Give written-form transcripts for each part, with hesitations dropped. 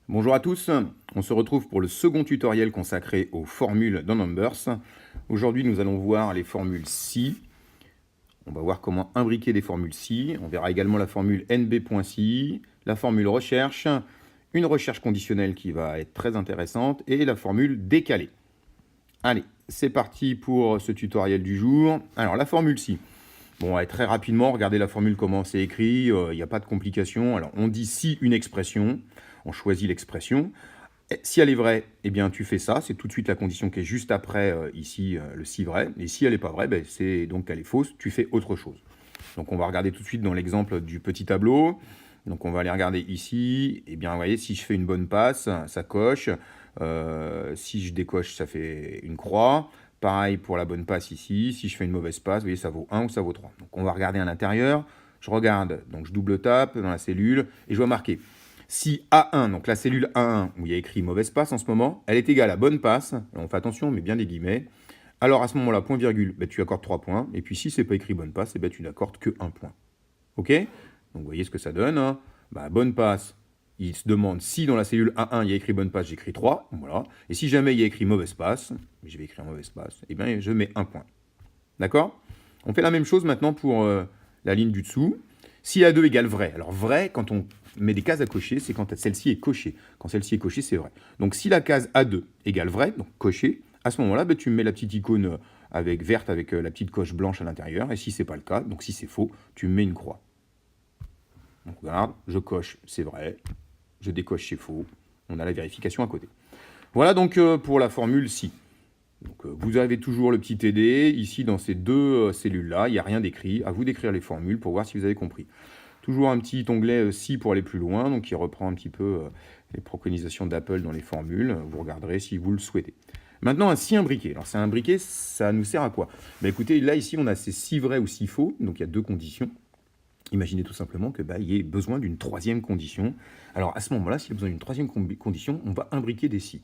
Bonjour à tous, on se retrouve pour le second tutoriel consacré aux formules dans Numbers. Aujourd'hui, nous allons voir les formules si. On va voir comment imbriquer des formules si. On verra également la formule nb.si, la formule recherche, une recherche conditionnelle qui va être très intéressante et la formule décalée. Allez, c'est parti pour ce tutoriel du jour. Alors, la formule si. Bon, allez, très rapidement, regardez la formule, comment c'est écrit, il n'y a pas de complication. Alors, on dit si une expression, on choisit l'expression. Si elle est vraie, eh bien, tu fais ça, c'est tout de suite la condition qui est juste après, ici, le si vrai. Et si elle n'est pas vraie, ben, c'est donc qu'elle est fausse, tu fais autre chose. Donc, on va regarder tout de suite dans l'exemple du petit tableau. Donc, on va aller regarder ici. Eh bien, vous voyez, si je fais une bonne passe, ça coche. Si je décoche, ça fait une croix. Pareil pour la bonne passe ici. Si je fais une mauvaise passe, vous voyez, ça vaut 1 ou ça vaut 3. Donc, on va regarder à l'intérieur. Je regarde, donc je double tape dans la cellule et je vais marquer. Si A1, donc la cellule A1, où il y a écrit mauvaise passe en ce moment, elle est égale à bonne passe, et on fait attention, on met bien des guillemets, alors à ce moment-là, point virgule, ben, tu accordes 3 points, et puis si c'est pas écrit bonne passe, ben, tu n'accordes que 1 point. Ok? Donc vous voyez ce que ça donne. Hein. Ben, bonne passe, il se demande si dans la cellule A1 il y a écrit bonne passe, j'écris 3, voilà. Et si jamais il y a écrit mauvaise passe, je vais écrire mauvaise passe, et bien je mets 1 point. D'accord? On fait la même chose maintenant pour la ligne du dessous. Si A2 égale vrai, alors vrai, quand on met des cases à cocher, c'est quand celle-ci est cochée. Quand celle-ci est cochée, c'est vrai. Donc si la case A2 égale vrai, donc coché, à ce moment-là, ben, tu mets la petite icône verte avec la petite coche blanche à l'intérieur. Et si c'est pas le cas, donc si c'est faux, tu mets une croix. Donc regarde, je coche, c'est vrai. Je décoche, c'est faux. On a la vérification à côté. Voilà donc pour la formule si. Donc, vous avez toujours le petit TD. Ici, dans ces deux cellules-là, il n'y a rien d'écrit. À vous d'écrire les formules pour voir si vous avez compris. Toujours un petit onglet si pour aller plus loin, donc qui reprend un petit peu les préconisations d'Apple dans les formules. Vous regarderez si vous le souhaitez. Maintenant, un si imbriqué. Alors, c'est imbriqué, ça nous sert à quoi? Ben, écoutez, là, ici, on a ces si vrai ou si faux. Donc, il y a deux conditions. Imaginez tout simplement qu'il y ait besoin d'une troisième condition. Alors, à ce moment-là, s'il y a besoin d'une troisième condition, on va imbriquer des si.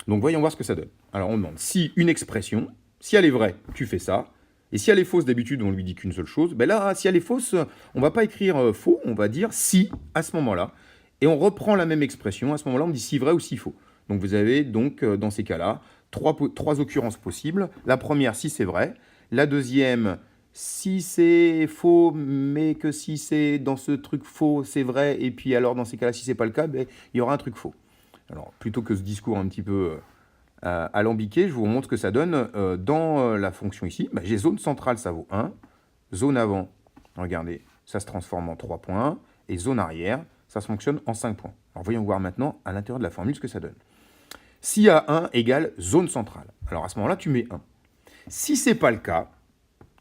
Donc voyons voir ce que ça donne. Alors on demande si une expression, si elle est vraie, tu fais ça. Et si elle est fausse, d'habitude on lui dit qu'une seule chose. Ben là, si elle est fausse, on va pas écrire faux, on va dire si à ce moment-là. Et on reprend la même expression. À ce moment-là, on dit si vrai ou si faux. Donc vous avez donc dans ces cas-là trois occurrences possibles. La première, si c'est vrai. La deuxième, si c'est faux, mais que si c'est dans ce truc faux, c'est vrai. Et puis alors dans ces cas-là, si c'est pas le cas, ben, il y aura un truc faux. Alors, plutôt que ce discours un petit peu alambiqué, je vous montre ce que ça donne dans la fonction ici. Bah, j'ai zone centrale, ça vaut 1. Zone avant, regardez, ça se transforme en 3 points. Et zone arrière, ça se fonctionne en 5 points. Alors, voyons voir maintenant à l'intérieur de la formule ce que ça donne. Si A1 égale zone centrale, alors à ce moment-là, tu mets 1. Si ce n'est pas le cas,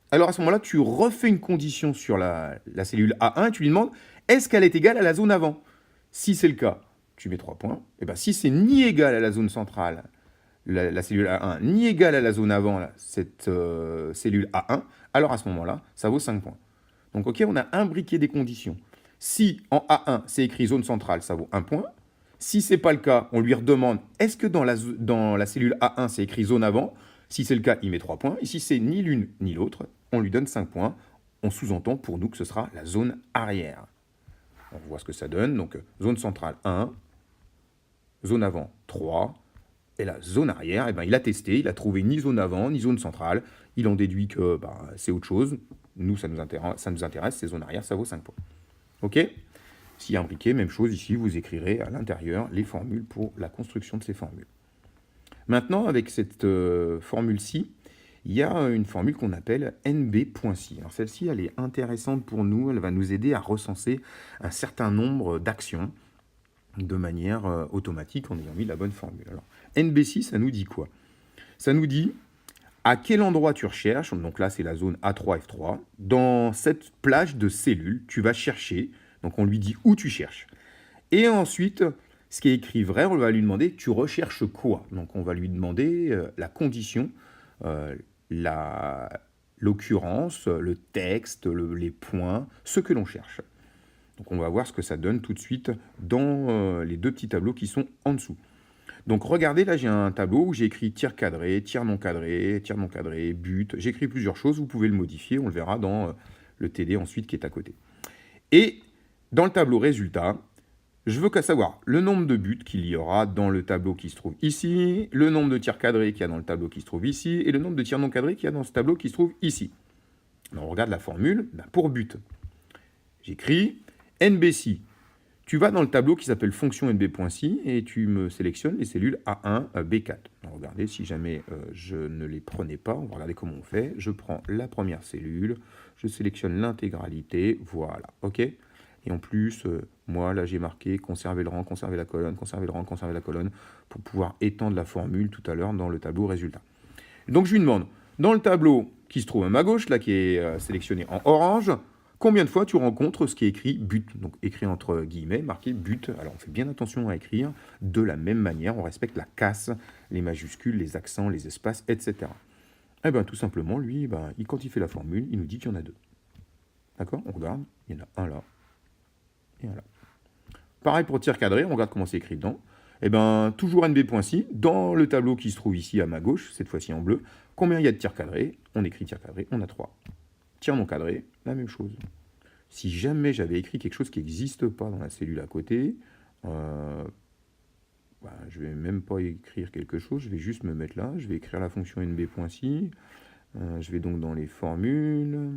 alors à ce moment-là, tu refais une condition sur la cellule A1 et tu lui demandes est-ce qu'elle est égale à la zone avant? Si c'est le cas, tu mets 3 points. Et bien si c'est ni égal à la zone centrale, la cellule A1, ni égal à la zone avant, cette cellule A1, alors à ce moment-là, ça vaut 5 points. Donc ok, on a imbriqué des conditions. Si en A1, c'est écrit zone centrale, ça vaut 1 point. Si ce n'est pas le cas, on lui redemande est-ce que dans la cellule A1, c'est écrit zone avant? Si c'est le cas, il met 3 points. Et si c'est ni l'une ni l'autre, on lui donne 5 points. On sous-entend pour nous que ce sera la zone arrière. On voit ce que ça donne. Donc, zone centrale 1, zone avant 3, et la zone arrière, eh ben, il a testé, il a trouvé ni zone avant, ni zone centrale. Il en déduit que c'est autre chose. Nous, ça nous intéresse, c'est zone arrière, ça vaut 5 points. OK? Si imbriqué, même chose ici, vous écrirez à l'intérieur les formules pour la construction de ces formules. Maintenant, avec cette formule-ci, il y a une formule qu'on appelle nb.si. Alors celle-ci, elle est intéressante pour nous, elle va nous aider à recenser un certain nombre d'actions de manière automatique en ayant mis la bonne formule. Alors, nb.si, ça nous dit quoi? Ça nous dit à quel endroit tu recherches, donc là c'est la zone A3F3, dans cette plage de cellules, tu vas chercher, donc on lui dit où tu cherches. Et ensuite, ce qui est écrit vrai, on va lui demander tu recherches quoi? Donc on va lui demander la condition, l'occurrence, le texte, les points, ce que l'on cherche. Donc on va voir ce que ça donne tout de suite dans les deux petits tableaux qui sont en dessous. Donc regardez, là j'ai un tableau où j'ai écrit tir cadré, tir non cadré, but. J'écris plusieurs choses, vous pouvez le modifier, on le verra dans le TD ensuite qui est à côté. Et dans le tableau résultat, Je veux qu'à savoir le nombre de buts qu'il y aura dans le tableau qui se trouve ici, le nombre de tirs cadrés qu'il y a dans le tableau qui se trouve ici, et le nombre de tirs non cadrés qu'il y a dans ce tableau qui se trouve ici. Alors, on regarde la formule pour but. J'écris NBC. Tu vas dans le tableau qui s'appelle fonction NB.si et tu me sélectionnes les cellules A1, B4. Alors, regardez, si jamais je ne les prenais pas, on va regarder comment on fait. Je prends la première cellule, je sélectionne l'intégralité, voilà, ok. Et en plus, moi, là, j'ai marqué conserver le rang, conserver la colonne, conserver le rang, conserver la colonne, pour pouvoir étendre la formule tout à l'heure dans le tableau résultat. Donc, je lui demande, dans le tableau qui se trouve à ma gauche, là, qui est sélectionné en orange, combien de fois tu rencontres ce qui est écrit but? Donc, écrit entre guillemets, marqué but. Alors, on fait bien attention à écrire de la même manière. On respecte la casse, les majuscules, les accents, les espaces, etc. Eh bien, tout simplement, lui, quand il fait la formule, il nous dit qu'il y en a deux. D'accord? On regarde, il y en a un là et un là. Pareil pour tir cadré, on regarde comment c'est écrit dedans. Eh bien, toujours NB.si, dans le tableau qui se trouve ici à ma gauche, cette fois-ci en bleu, combien il y a de tirs cadrés? On écrit tir cadré, on a 3. Tir non cadré, la même chose. Si jamais j'avais écrit quelque chose qui n'existe pas dans la cellule à côté, je ne vais même pas écrire quelque chose, je vais juste me mettre là, je vais écrire la fonction NB.si, je vais donc dans les formules,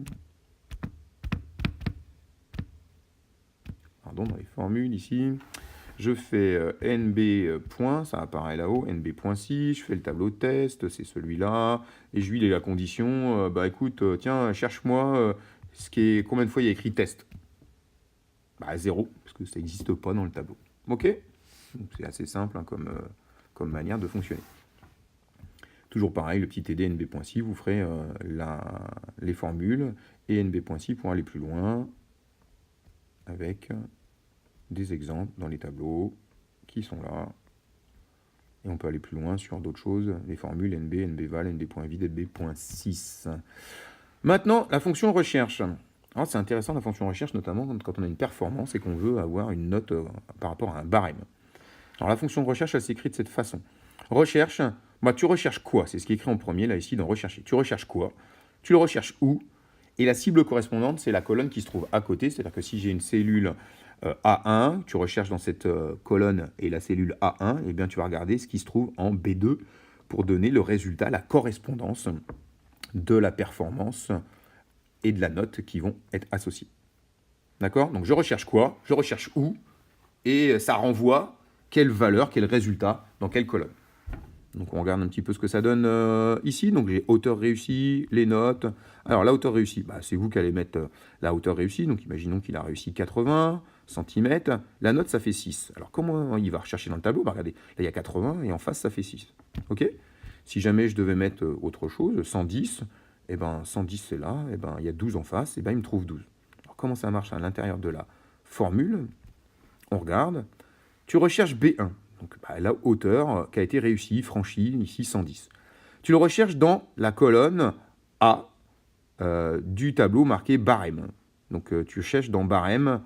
dans les formules ici, je fais NB point, ça apparaît là-haut, NB.si, je fais le tableau de test, c'est celui-là, et je lui dis la condition, écoute, tiens, cherche-moi combien de fois il y a écrit test. 0, parce que ça n'existe pas dans le tableau. Ok? C'est assez simple hein, comme manière de fonctionner. Toujours pareil, le petit TD NB.si, vous ferez les formules, et NB.si pour aller plus loin, avec des exemples dans les tableaux qui sont là. Et on peut aller plus loin sur d'autres choses, les formules NB, NBval, NB.vid, NB.6. Maintenant, la fonction recherche. Alors, c'est intéressant la fonction recherche, notamment quand on a une performance et qu'on veut avoir une note par rapport à un barème. Alors, la fonction recherche, elle s'écrit de cette façon. Recherche, tu recherches quoi? C'est ce qui est écrit en premier, là, ici, dans rechercher. Tu recherches quoi? Tu le recherches où? Et la cible correspondante, c'est la colonne qui se trouve à côté. C'est-à-dire que si j'ai une cellule A1, tu recherches dans cette colonne et la cellule A1, eh bien, tu vas regarder ce qui se trouve en B2 pour donner le résultat, la correspondance de la performance et de la note qui vont être associées. D'accord? Donc, je recherche quoi? Je recherche où? Et ça renvoie quelle valeur, quel résultat, dans quelle colonne. Donc, on regarde un petit peu ce que ça donne ici. Donc, j'ai hauteur réussie, les notes. Alors, la hauteur réussie, c'est vous qui allez mettre la hauteur réussie. Donc, imaginons qu'il a réussi 80 cm. La note, ça fait 6. Alors, comment il va rechercher dans le tableau? Regardez, là, il y a 80 et en face, ça fait 6. OK? Si jamais je devais mettre autre chose, 110, 110, c'est là. Il y a 12 en face. Il me trouve 12. Alors, comment ça marche à l'intérieur de la formule? On regarde. Tu recherches B1. Donc, la hauteur qui a été réussie, franchie, ici 110. Tu le recherches dans la colonne A du tableau marqué barème. Donc, tu cherches dans barème.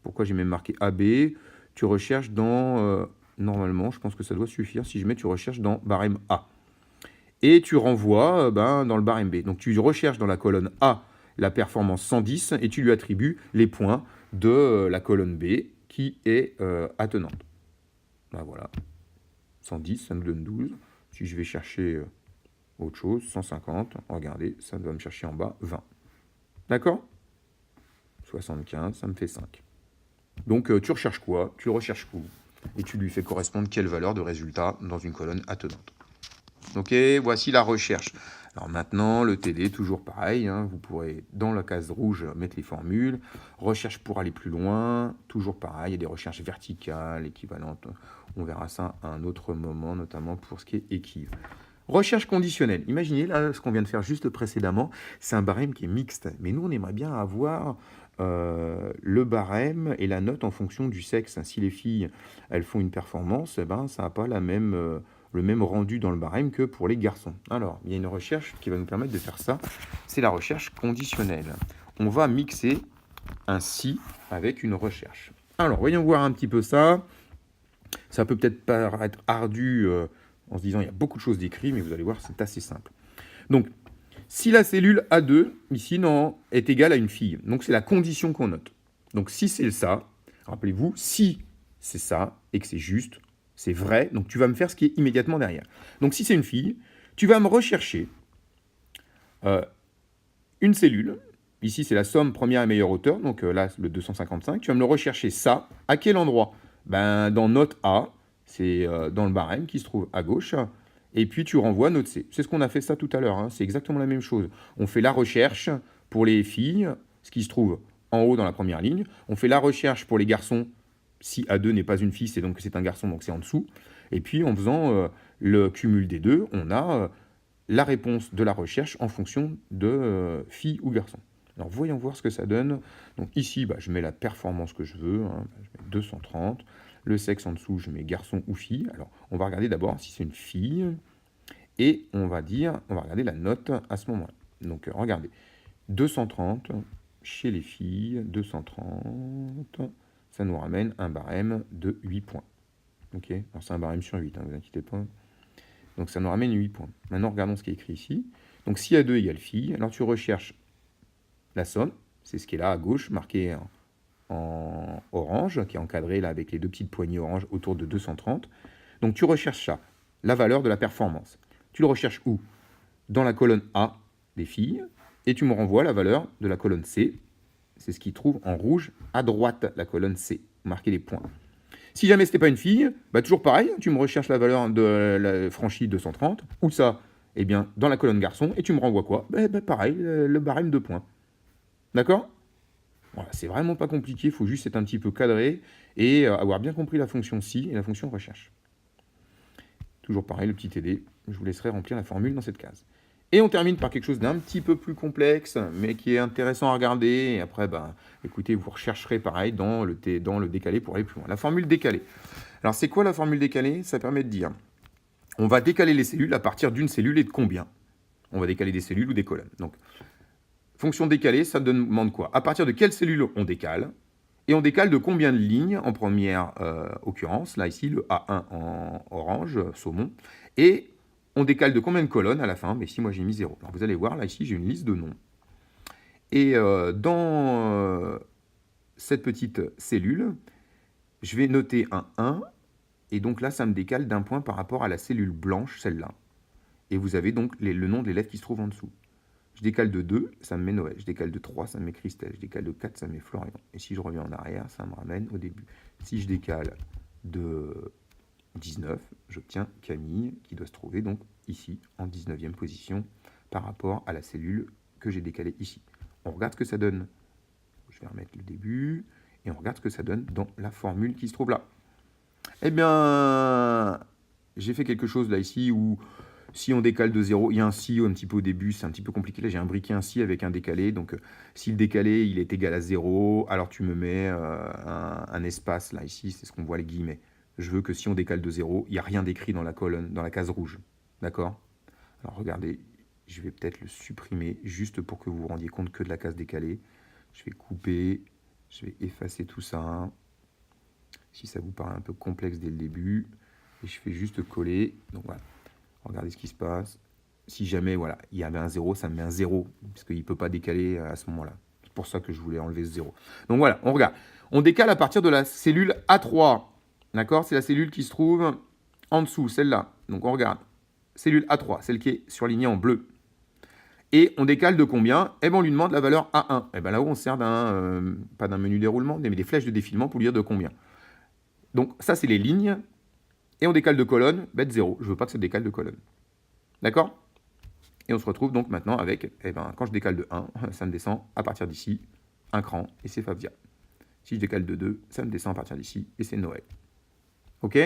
Pourquoi j'ai même marqué AB? Tu recherches dans... normalement, je pense que ça doit suffire. Si je mets, tu recherches dans barème A. Et tu renvoies dans le barème B. Donc, tu recherches dans la colonne A la performance 110 et tu lui attribues les points de la colonne B qui est attenante. Voilà, 110, ça nous donne 12. Si je vais chercher autre chose, 150, regardez, ça va me chercher en bas 20. D'accord? 75, ça me fait 5. Donc, tu recherches quoi? Tu recherches où? Et tu lui fais correspondre quelle valeur de résultat dans une colonne attenante. Ok, voici la recherche. Alors maintenant, le TD, toujours pareil, vous pourrez dans la case rouge mettre les formules. Recherche pour aller plus loin, toujours pareil, il y a des recherches verticales, équivalentes. On verra ça à un autre moment, notamment pour ce qui est équive. Recherche conditionnelle. Imaginez là, ce qu'on vient de faire juste précédemment, c'est un barème qui est mixte. Mais nous, on aimerait bien avoir le barème et la note en fonction du sexe. Si les filles, elles font une performance, ça n'a pas le même rendu dans le barème que pour les garçons. Alors, il y a une recherche qui va nous permettre de faire ça. C'est la recherche conditionnelle. On va mixer un si avec une recherche. Alors, voyons voir un petit peu ça. Ça peut peut-être paraître ardu en se disant il y a beaucoup de choses décrites, mais vous allez voir, c'est assez simple. Donc, si la cellule A2, ici, est égale à une fille, donc c'est la condition qu'on note. Donc, si c'est ça, rappelez-vous, si c'est ça, et que c'est juste, c'est vrai, donc tu vas me faire ce qui est immédiatement derrière. Donc si c'est une fille, tu vas me rechercher une cellule. Ici, c'est la somme première et meilleure hauteur, donc là, le 255. Tu vas me le rechercher ça. À quel endroit? Ben, dans note A, c'est dans le barème qui se trouve à gauche. Et puis, tu renvoies note C. C'est ce qu'on a fait ça tout à l'heure. Hein. C'est exactement la même chose. On fait la recherche pour les filles, ce qui se trouve en haut dans la première ligne. On fait la recherche pour les garçons. Si A2 n'est pas une fille, c'est donc c'est un garçon, donc c'est en dessous. Et puis, en faisant le cumul des deux, on a la réponse de la recherche en fonction de fille ou garçon. Alors voyons voir ce que ça donne. Donc ici, je mets la performance que je veux, hein. Je mets 230. Le sexe en dessous, je mets garçon ou fille. Alors on va regarder d'abord si c'est une fille. Et on va regarder la note à ce moment-là. Donc regardez, 230 chez les filles, 230, ça nous ramène un barème de 8 points. Ok, alors c'est un barème sur 8, hein, vous inquiétez pas. Donc ça nous ramène 8 points. Maintenant, regardons ce qui est écrit ici. Donc si A2 égale fille, alors tu recherches la somme, c'est ce qui est là à gauche, marqué en orange, qui est encadré là avec les deux petites poignées orange autour de 230. Donc tu recherches ça, la valeur de la performance. Tu le recherches où? Dans la colonne A des filles, et tu me renvoies la valeur de la colonne C. C'est ce qui trouve en rouge à droite, la colonne C, marqué les points. Si jamais ce n'était pas une fille, toujours pareil, tu me recherches la valeur de la franchise 230. Où ça? Eh bien, dans la colonne garçon, et tu me renvoies quoi? Pareil, le barème de points. D'accord? Voilà, c'est vraiment pas compliqué, il faut juste être un petit peu cadré et avoir bien compris la fonction si et la fonction recherche. Toujours pareil, le petit TD, je vous laisserai remplir la formule dans cette case. Et on termine par quelque chose d'un petit peu plus complexe, mais qui est intéressant à regarder. Et après, écoutez, vous rechercherez pareil dans le décalé pour aller plus loin. La formule décalée. Alors, c'est quoi la formule décalée? Ça permet de dire, on va décaler les cellules à partir d'une cellule et de combien? On va décaler des cellules ou des colonnes. Donc, fonction décalée, ça demande quoi? À partir de quelle cellule on décale? Et on décale de combien de lignes en première occurrence? Là, ici, le A1 en orange, saumon. Et on décale de combien de colonnes à la fin? Mais ici, moi, j'ai mis 0. Alors, vous allez voir, là, ici, j'ai une liste de noms. Et dans cette petite cellule, je vais noter un 1. Et donc là, ça me décale d'un point par rapport à la cellule blanche, celle-là. Et vous avez donc le nom de l'élève qui se trouve en dessous. Je décale de 2, ça me met Noël. Je décale de 3, ça me met Christelle. Je décale de 4, ça me met Florian. Et si je reviens en arrière, ça me ramène au début. Si je décale de 19, j'obtiens Camille, qui doit se trouver donc ici, en 19e position, par rapport à la cellule que j'ai décalée ici. On regarde ce que ça donne. Je vais remettre le début, et on regarde ce que ça donne dans la formule qui se trouve là. Eh bien, j'ai fait quelque chose là ici où si on décale de 0, il y a un si un petit peu au début, c'est un petit peu compliqué. Là, j'ai imbriqué un si avec un décalé. Donc, si le décalé, il est égal à 0, alors tu me mets un espace là, ici, c'est ce qu'on voit les guillemets. Je veux que si on décale de 0, il n'y a rien d'écrit dans la colonne, dans la case rouge. D'accord? Alors, regardez, je vais peut-être le supprimer juste pour que vous vous rendiez compte que de la case décalée. Je vais couper, je vais effacer tout ça. Si ça vous paraît un peu complexe dès le début, et je fais juste coller. Donc, voilà. Regardez ce qui se passe. Si jamais il y avait un 0, ça me met un 0, parce qu'il ne peut pas décaler à ce moment-là. C'est pour ça que je voulais enlever ce 0. Donc voilà, on regarde. On décale à partir de la cellule A3. D'accord? C'est la cellule qui se trouve en dessous, celle-là. Donc on regarde. Cellule A3, celle qui est surlignée en bleu. Et on décale de combien? Eh bien, on lui demande la valeur A1. Et bien là-haut, on sert pas d'un menu déroulement, mais des flèches de défilement pour lui dire de combien. Donc ça, c'est les lignes. Et on décale de colonne, de 0. Je ne veux pas que ça décale de colonne. D'accord? Et on se retrouve donc maintenant avec, quand je décale de 1, ça me descend à partir d'ici, un cran, et c'est Favia. Si je décale de 2, ça me descend à partir d'ici, et c'est Noël. Ok?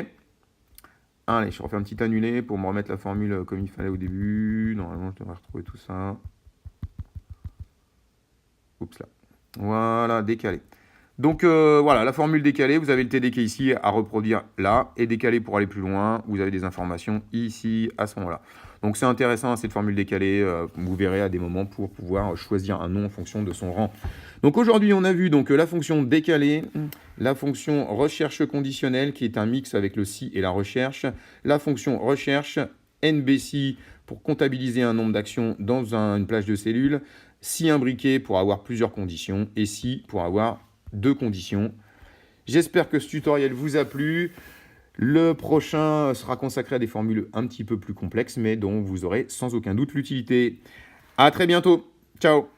Allez, je refais un petit annulé pour me remettre la formule comme il fallait au début. Normalement, je devrais retrouver tout ça. Oups là. Voilà, décalé. Donc voilà, la formule décalée, vous avez le TD qui est ici à reproduire là, et décalé pour aller plus loin, vous avez des informations ici à ce moment-là. Donc c'est intéressant cette formule décalée, vous verrez à des moments pour pouvoir choisir un nom en fonction de son rang. Donc aujourd'hui on a vu donc la fonction décalée, la fonction recherche conditionnelle qui est un mix avec le si et la recherche, la fonction recherche NBC pour comptabiliser un nombre d'actions dans une plage de cellules, si imbriqué pour avoir plusieurs conditions, et si pour avoir deux conditions. J'espère que ce tutoriel vous a plu. Le prochain sera consacré à des formules un petit peu plus complexes, mais dont vous aurez sans aucun doute l'utilité. À très bientôt. Ciao!